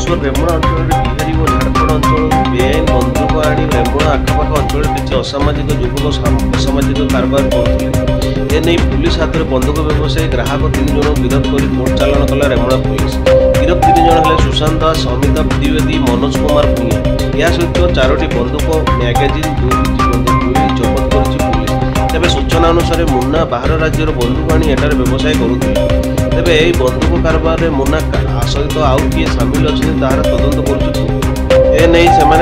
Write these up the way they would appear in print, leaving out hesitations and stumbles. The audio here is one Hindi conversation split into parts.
बालेश्वर रेमुणा अंचल बिहारी और झारखंड अंचल बेआईन बंधुक आनी रेमुणा आखपाख अंचल किसी असामाजिक युवक असामाजिक कारबार करते एने पुलिस हाथ में बंधुक व्यवसायी ग्राहक 3 जन गिरफ्त कर कोर्ट चालाण कला रेमुणा पुलिस। गिरफ्त 3 जन है सुशांत दास, अमिताभ द्विवेदी, मनोज कुमार भूया। यह सहित 4टी बंधुक मैगजीन 2 बंधुक जबत कर पुलिस। तेज सूचना अनुसार मुन्ना बाहर राज्यर बंधुक आनी एटार व्यवसाय करुले। तेज यही बंधुक कारबार मुन्ना सहित आउ किए सामिल अच्छे तार तदंत करें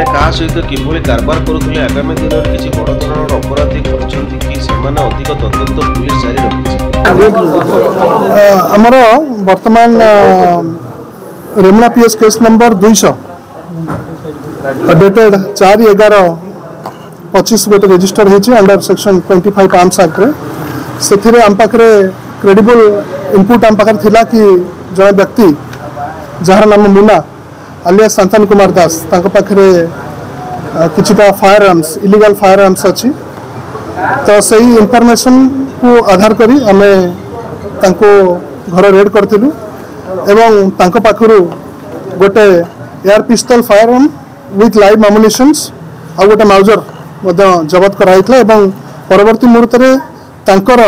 क्या सहित किभली कारबार करुले आगामी दिन में किसी बड़ धरण अपराधी कि अधिक तदंत पुलिस जारी रखी। आमर वर्तमान Remuna PS case number 200 dated 4/11/25 गोटे रजिस्टर होती अंडर सेक्शन 25 आर्म्स एक्ट से आम पाखे क्रेडिबल इनपुट आम पाखे थिला कि जड़े व्यक्ति जार नाम मुन्ना आलियास शांतनु कुमार दास पाखे किछिटा fire arms illegal fire arms अच्छी तो सही इनफॉरमेशन को आधार करी आमे तांको घर रेड करथिलु एवं तांको पाखरु गोटे air pistol fire arm with live ammunitions आ गोटे माउजर जबत कराइथला एवं परवर्ती मुहूर्त रे तांकर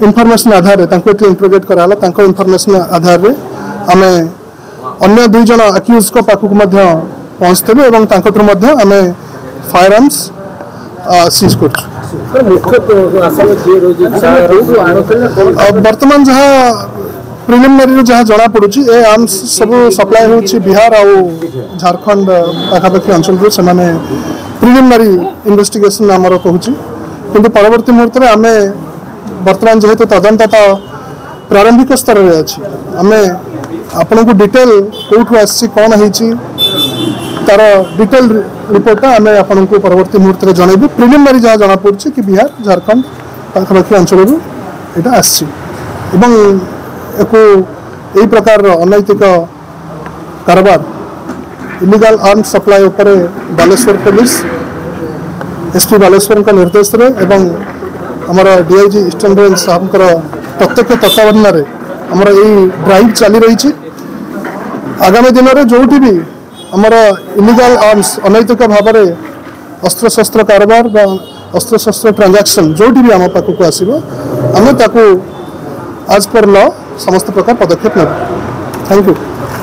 इनफॉरमेशन आधार रे इंट्रोगेट कराला। तांको इनफॉरमेशन आधार रे आमे अन्य 2 जन अक्यूज को पाखक मध्य पहुंचलु एवं तांको मध्य आमे फायर आर्म्स सीज कर। वर्तमान जहाँ प्रिलिमिनरी जहाँ जना पड़ुची ए आर्म्स सब सप्लाई होची बिहार और झारखंड पाखापाखि अंचल से माने प्रिलिमिनरी इन्वेस्टिगेशन आमर कहूची किंतु परवर्ती मुहूर्त में आमे वर्तमान जेहेतु तदंत प्रारंभिक स्तर में अच्छी आमे आपण को डिटेल कौटू आसी कौन होती तार डिटेल रिपोर्ट आमे आपण को परवर्ती मुहूर्त में जनइबू। प्रिलिमिनरी जहाँ जना पड़ी कि बिहार झारखंड पाखापाखि अंचल यहाँ आसी यही प्रकार अनैतिक कारबार इलीगल आर्म्स सप्लाई उपरे बालेश्वर पुलिस एसपी बालेश्वर का निर्देश रे एवं आमर डीआईजी ईस्टर्न रेंज साहब प्रत्यक्ष तत्वावधान में आमर यही ड्राइव चली रही। आगामी दिन में जोटी भी आमर इलीगल आर्म्स अनैतिक भाव में अस्त्र शस्त्र कारबार अस्त्र शस्त्र ट्रांजैक्शन जोटी भी आम पाखक आसो आम आज पर लॉ समस्त प्रकार पदक्षेप नेब। Thank you.